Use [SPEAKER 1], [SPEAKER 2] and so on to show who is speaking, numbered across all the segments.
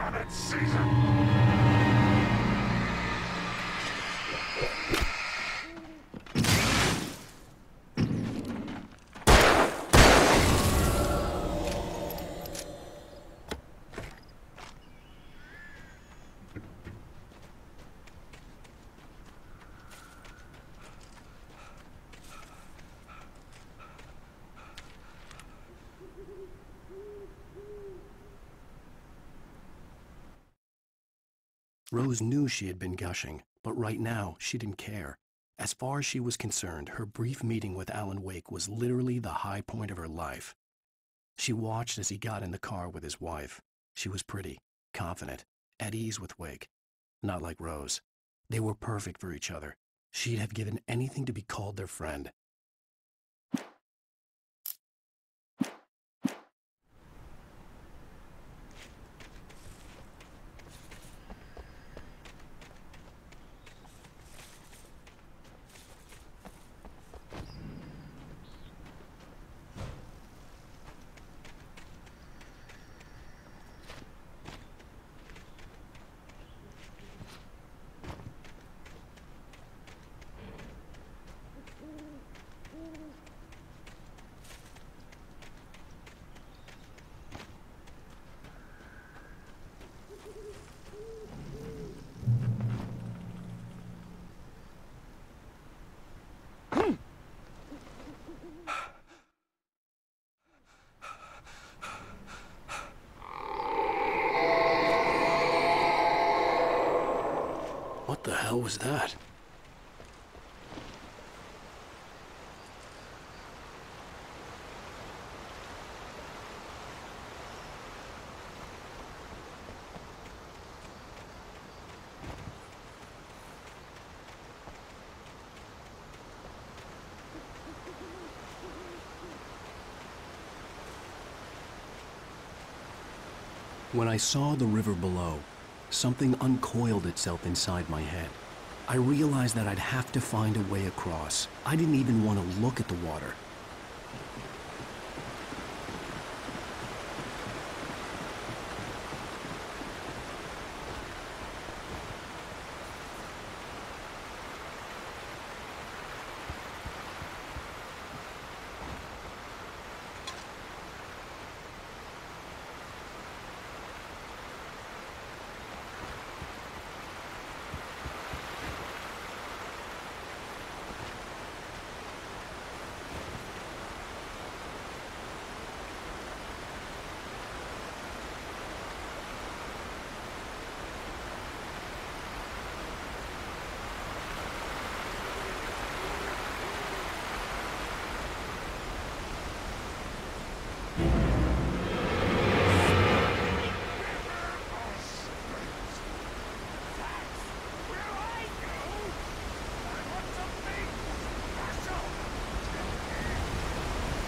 [SPEAKER 1] rabbit season!
[SPEAKER 2] Rose knew she had been gushing, but right now she didn't care. As far as she was concerned, her brief meeting with Alan Wake was literally the high point of her life. She watched as he got in the car with his wife. She was pretty, confident, at ease with Wake. Not like Rose. They were perfect for each other. She'd have given anything to be called their friend. What the hell was that? When I saw the river below, something uncoiled itself inside my head. I realized that I'd have to find a way across. I didn't even want to look at the water.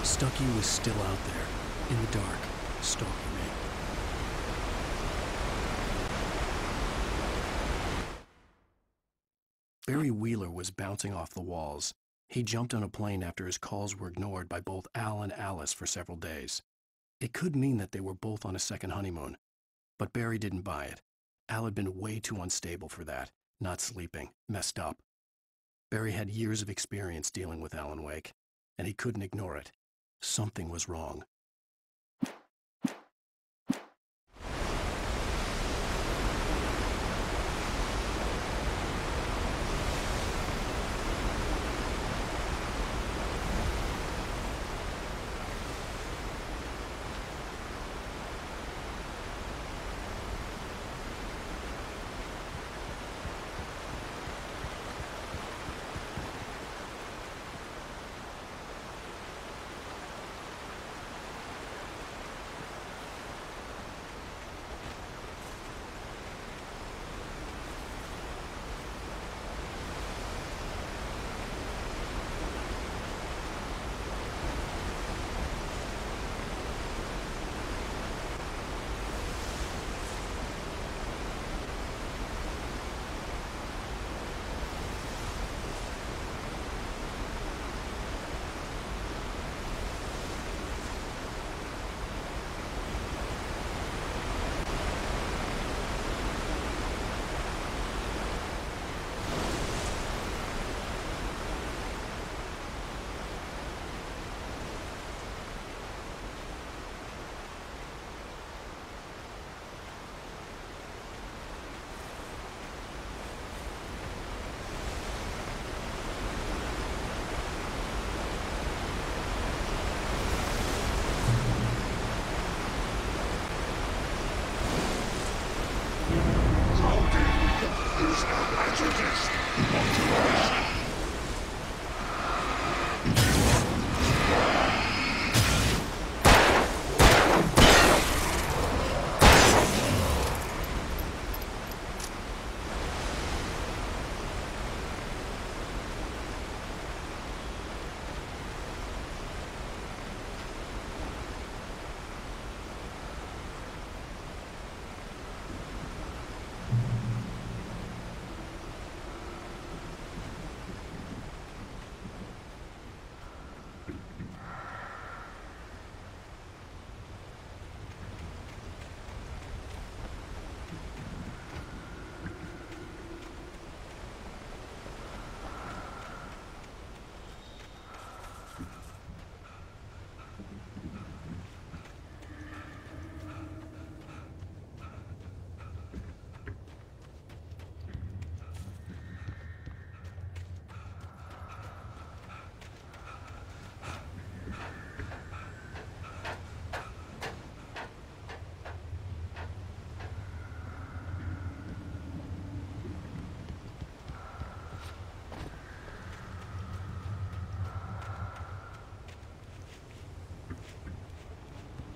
[SPEAKER 2] Stucky was still out there, in the dark, stalking me. Barry Wheeler was bouncing off the walls. He jumped on a plane after his calls were ignored by both Al and Alice for several days. It could mean that they were both on a second honeymoon, but Barry didn't buy it. Al had been way too unstable for that, not sleeping, messed up. Barry had years of experience dealing with Alan Wake, and he couldn't ignore it. Something was wrong.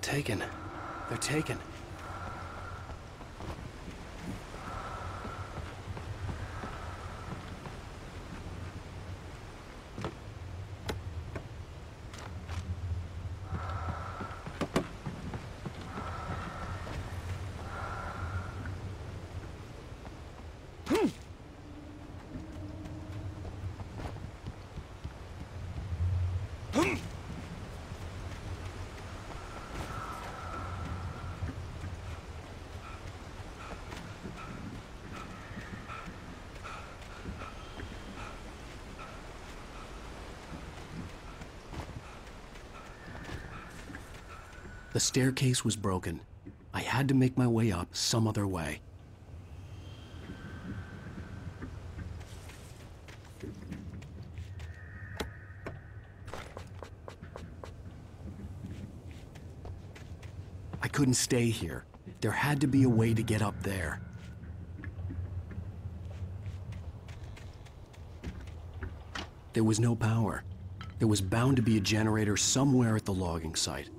[SPEAKER 2] Taken. They're taken. The staircase was broken. I had to make my way up some other way. I couldn't stay here. There had to be a way to get up there. There was no power. There was bound to be a generator somewhere at the logging site.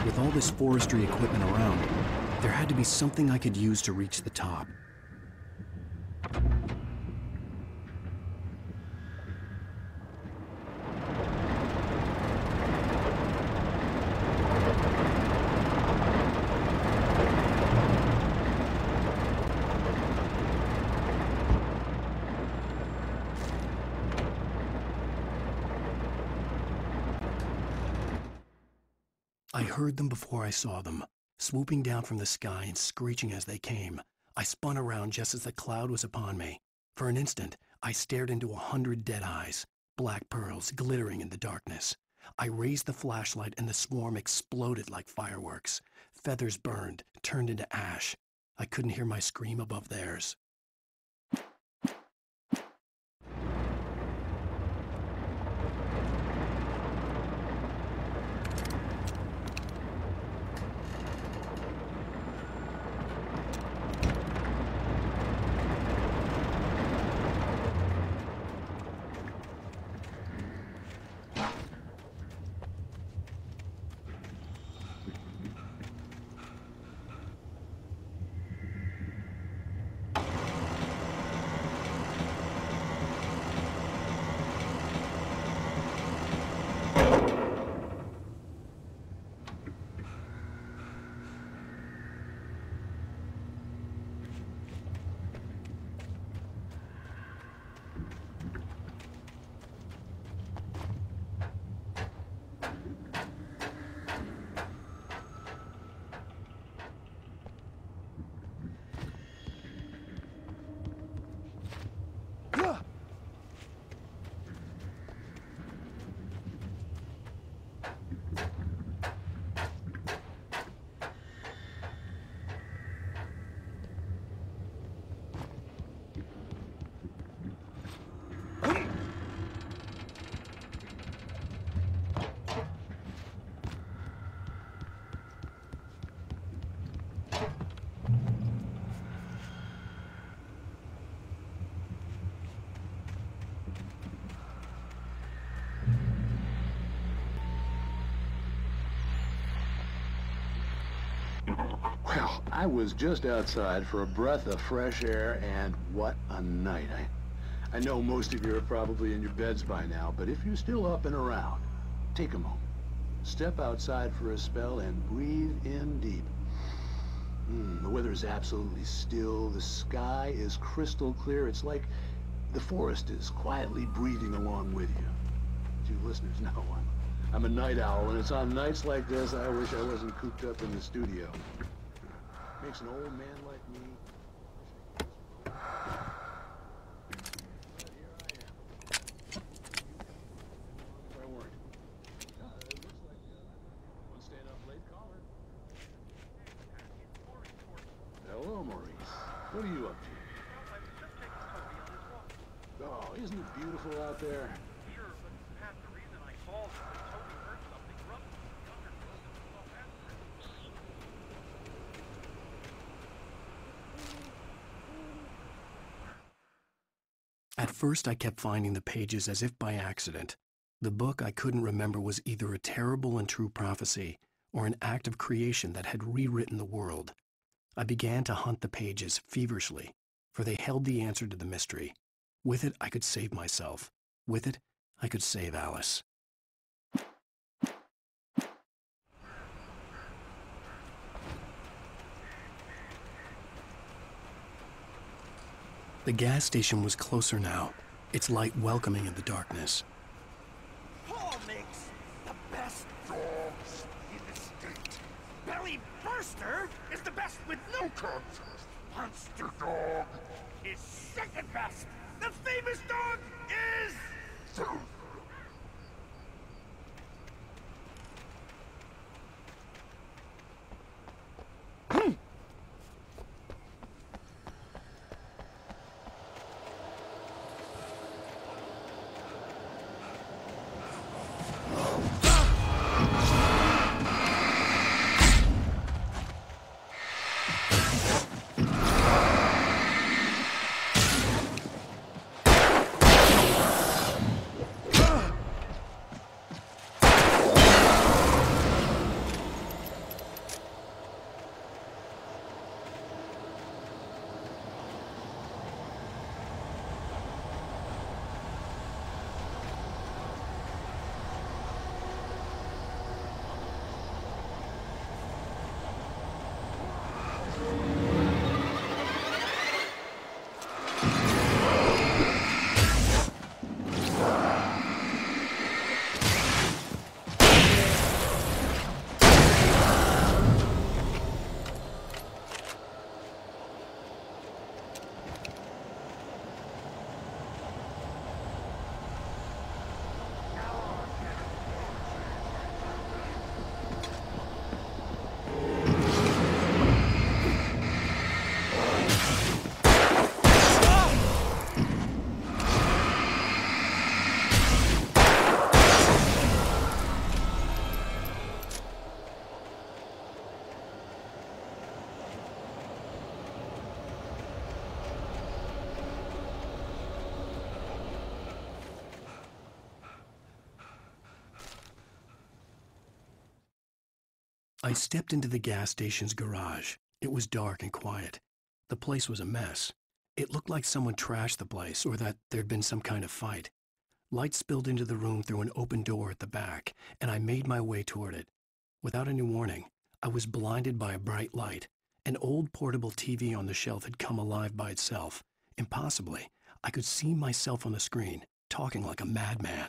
[SPEAKER 2] With all this forestry equipment around, there had to be something I could use to reach the top. I heard them before I saw them, swooping down from the sky and screeching as they came. I spun around just as the cloud was upon me. For an instant, I stared into 100 dead eyes, black pearls glittering in the darkness. I raised the flashlight and the swarm exploded like fireworks. Feathers burned, turned into ash. I couldn't hear my scream above theirs.
[SPEAKER 1] Well, I was just outside for a breath of fresh air, and what a night. I know most of you are probably in your beds by now, but if you're still up and around, take a moment. Step outside for a spell and breathe in deep. The weather is absolutely still. The sky is crystal clear. It's like the forest is quietly breathing along with you. As you listeners know, I'm a night owl, and it's on nights like this I wish I wasn't cooped up in the studio. Makes an old man like me wish I could. But here I am. If I weren't. It looks like one staying up late caller. Hello, Maurice. What are you up to?
[SPEAKER 3] I was just taking Toby on his walk.
[SPEAKER 1] Oh, isn't it beautiful out there?
[SPEAKER 3] Sure, but half the reason I called is that Toby heard something rumbling in the undergrowth and saw after it.
[SPEAKER 2] At first, I kept finding the pages as if by accident. The book I couldn't remember was either a terrible and true prophecy or an act of creation that had rewritten the world. I began to hunt the pages feverishly, for they held the answer to the mystery. With it, I could save myself. With it, I could save Alice. The gas station was closer now, its light welcoming in the darkness.
[SPEAKER 4] Paul makes the best dogs in the state. Belly Burster is the best with no contest. Monster Dog is second best. The famous dog is...
[SPEAKER 2] I stepped into the gas station's garage. It was dark and quiet. The place was a mess. It looked like someone trashed the place or that there'd been some kind of fight. Light spilled into the room through an open door at the back, and I made my way toward it. Without any warning, I was blinded by a bright light. An old portable TV on the shelf had come alive by itself. Impossibly, I could see myself on the screen, talking like a madman.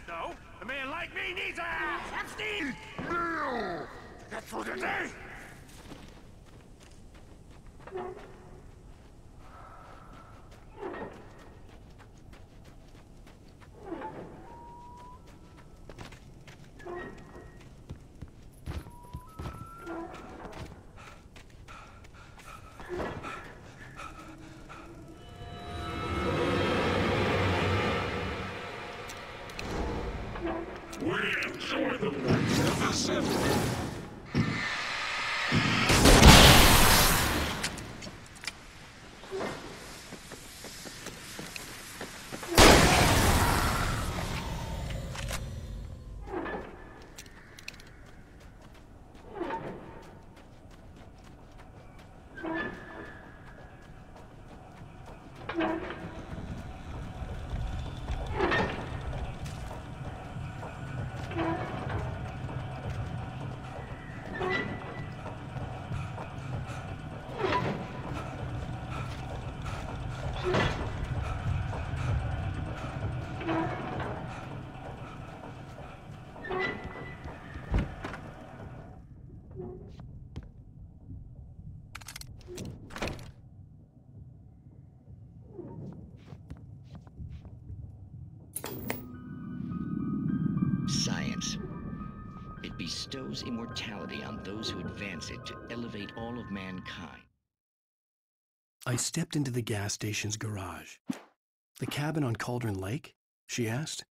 [SPEAKER 4] No, a man like me needs a hefty meal to get through the day.
[SPEAKER 5] Science. It bestows immortality on those who advance it to elevate all of mankind.
[SPEAKER 2] I stepped into the gas station's garage. "The cabin on Cauldron Lake?" she asked.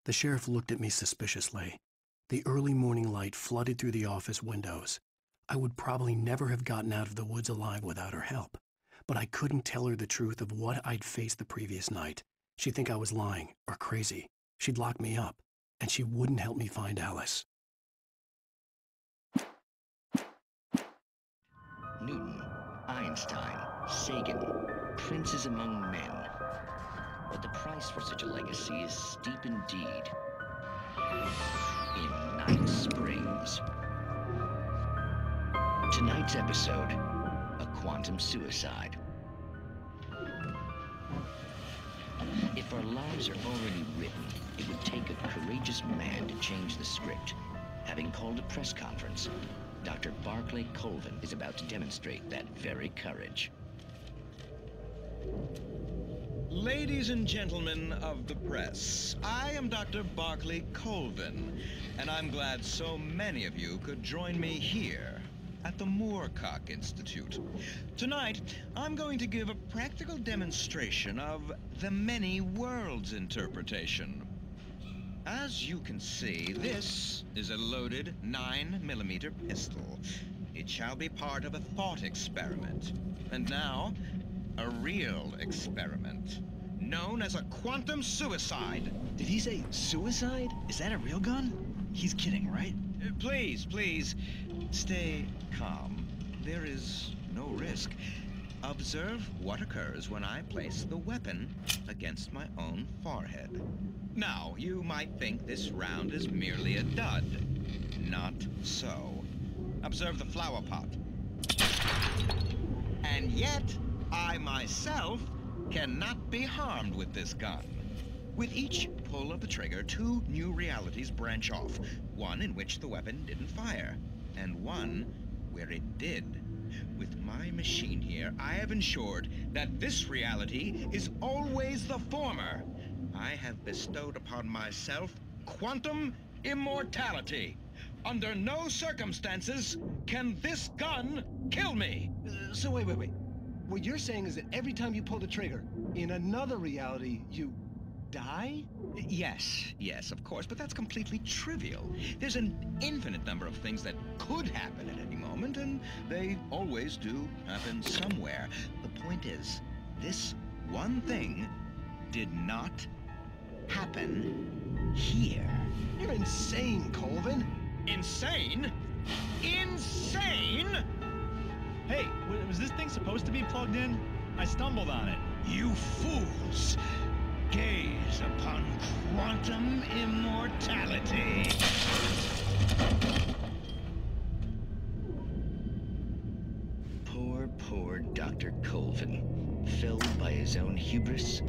[SPEAKER 2] The sheriff looked at me suspiciously. The early morning light flooded through the office windows. I would probably never have gotten out of the woods alive without her help, but I couldn't tell her the truth of what I'd faced the previous night. She'd think I was lying or crazy. She'd lock me up, and she wouldn't help me find Alice.
[SPEAKER 5] Newton, Einstein, Sagan, princes among men. But the price for such a legacy is steep indeed. In Night Springs. Tonight's episode, a quantum suicide. If our lives are already written, it would take a courageous man to change the script. Having called a press conference, Dr. Barclay Colvin is about to demonstrate that very courage.
[SPEAKER 6] Ladies and gentlemen of the press, I am Dr. Barclay Colvin, and I'm glad so many of you could join me here at the Moorcock Institute. Tonight, I'm going to give a practical demonstration of the many worlds interpretation. As you can see, this is a loaded 9mm pistol. It shall be part of a thought experiment. And now, a real experiment, known as a quantum suicide.
[SPEAKER 7] Did he say suicide? Is that a real gun? He's kidding, right?
[SPEAKER 6] Please, stay calm. There is no risk. Observe what occurs when I place the weapon against my own forehead. Now, you might think this round is merely a dud. Not so. Observe the flower pot. And yet, I myself cannot be harmed with this gun. With each pull of the trigger, two new realities branch off. One in which the weapon didn't fire, and one where it did. With my machine here, I have ensured that this reality is always the former. I have bestowed upon myself quantum immortality. Under no circumstances can this gun kill me.
[SPEAKER 7] So wait. What you're saying is that every time you pull the trigger, in another reality, you die?
[SPEAKER 6] Yes, of course, but that's completely trivial. There's an infinite number of things that could happen at any moment, and they always do happen somewhere. The point is, this one thing did not happen here.
[SPEAKER 7] You're insane, Colvin.
[SPEAKER 6] Insane? Insane?
[SPEAKER 8] Hey, was this thing supposed to be plugged in? I stumbled on it.
[SPEAKER 6] You fools! Gaze upon quantum immortality.
[SPEAKER 5] Poor Dr. Colvin, felled by his own hubris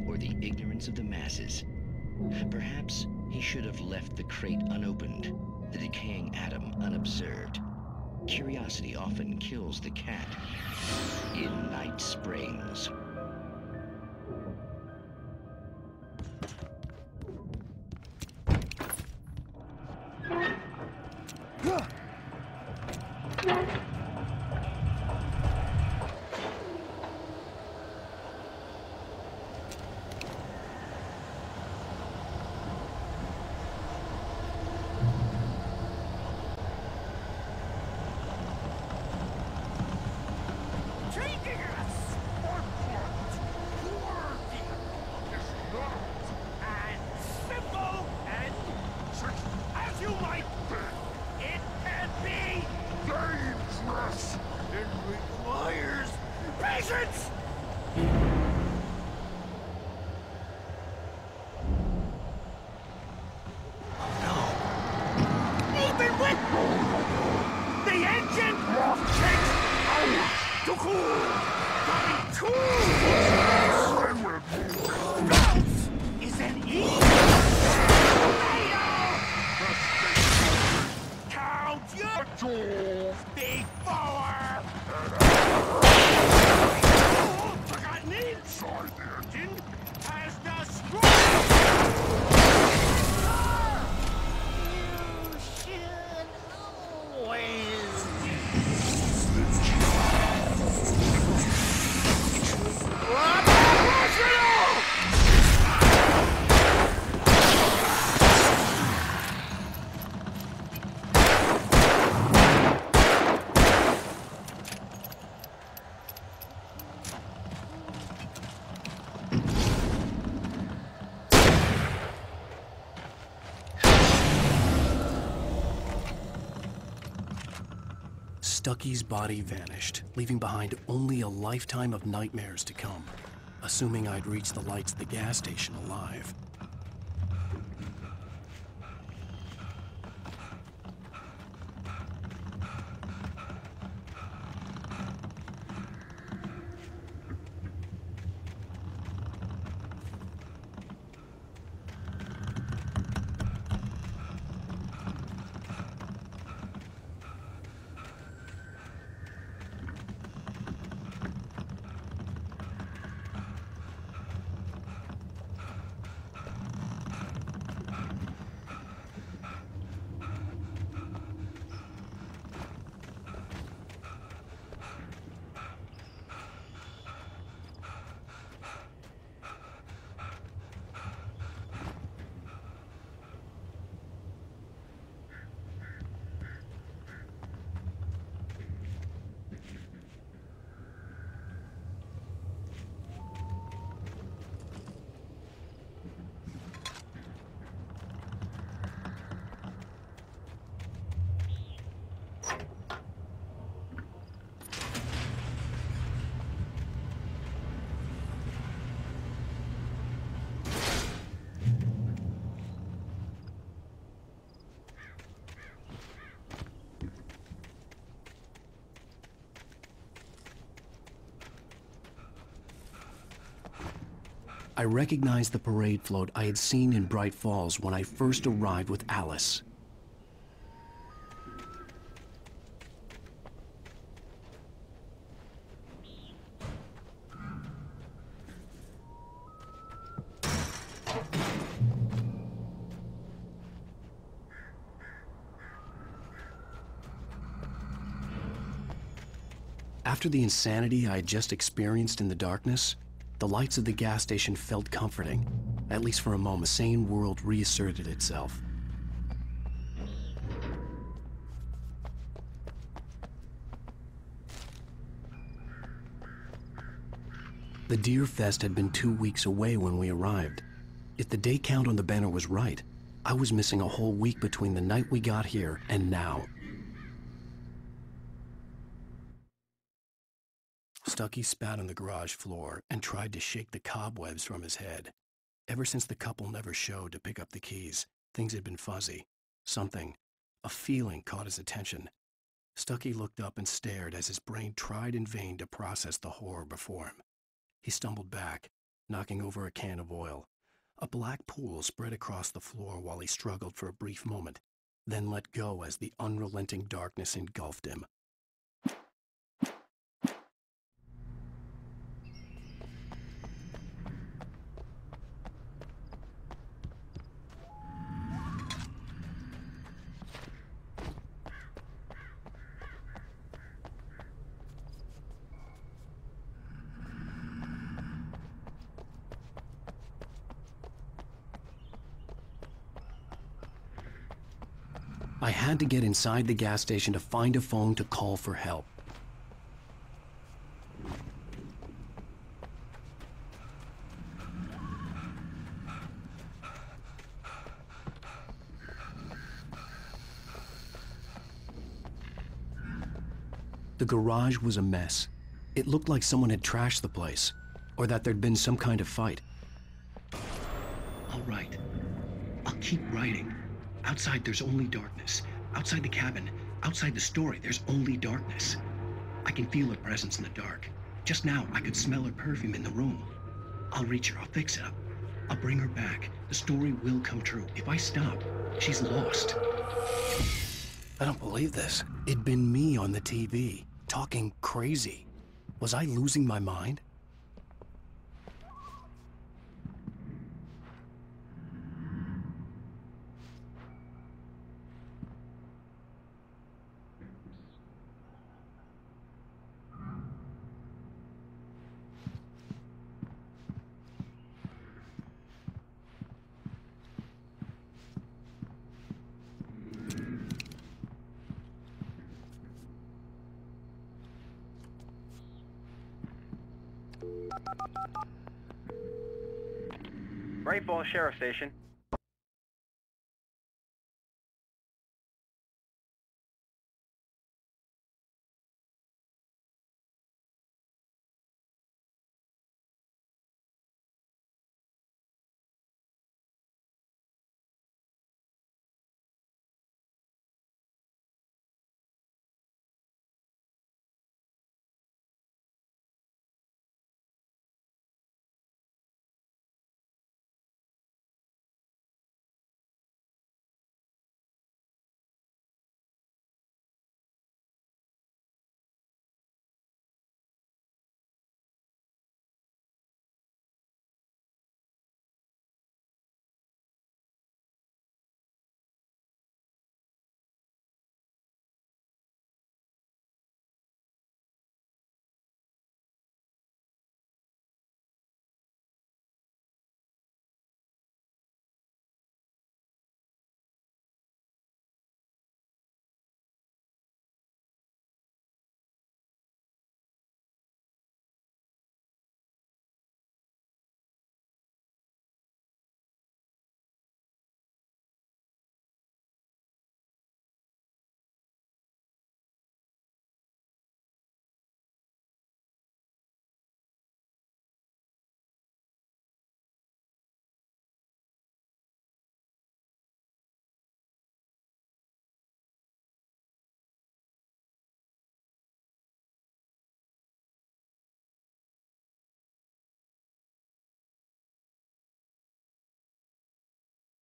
[SPEAKER 5] or the ignorance of the masses. Perhaps He should have left the crate unopened, the decaying atom unobserved. Curiosity often kills the cat. In Night Springs.
[SPEAKER 2] Stucky's body vanished, leaving behind only a lifetime of nightmares to come, assuming I'd reached the lights at the gas station alive. I recognized the parade float I had seen in Bright Falls when I first arrived with Alice. After the insanity I had just experienced in the darkness, the lights of the gas station felt comforting. At least for a moment, the sane world reasserted itself. The Deer Fest had been 2 weeks away when we arrived. If the day count on the banner was right, I was missing a whole week between the night we got here and now. Stucky spat on the garage floor and tried to shake the cobwebs from his head. Ever since the couple never showed to pick up the keys, things had been fuzzy. Something, a feeling caught his attention. Stucky looked up and stared as his brain tried in vain to process the horror before him. He stumbled back, knocking over a can of oil. A black pool spread across the floor while he struggled for a brief moment, then let go as the unrelenting darkness engulfed him. I had to get inside the gas station to find a phone to call for help. The garage was a mess. It looked like someone had trashed the place, or that there'd been some kind of fight. I'll write. I'll keep writing. Outside, there's only darkness. Outside the cabin, outside the story, there's only darkness. I can feel her presence in the dark. Just now, I could smell her perfume in the room. I'll reach her, I'll fix it up. I'll bring her back. The story will come true. If I stop, she's lost. I don't believe this. It'd been me on the TV, talking crazy. Was I losing my mind?
[SPEAKER 3] Great Falls Sheriff Station.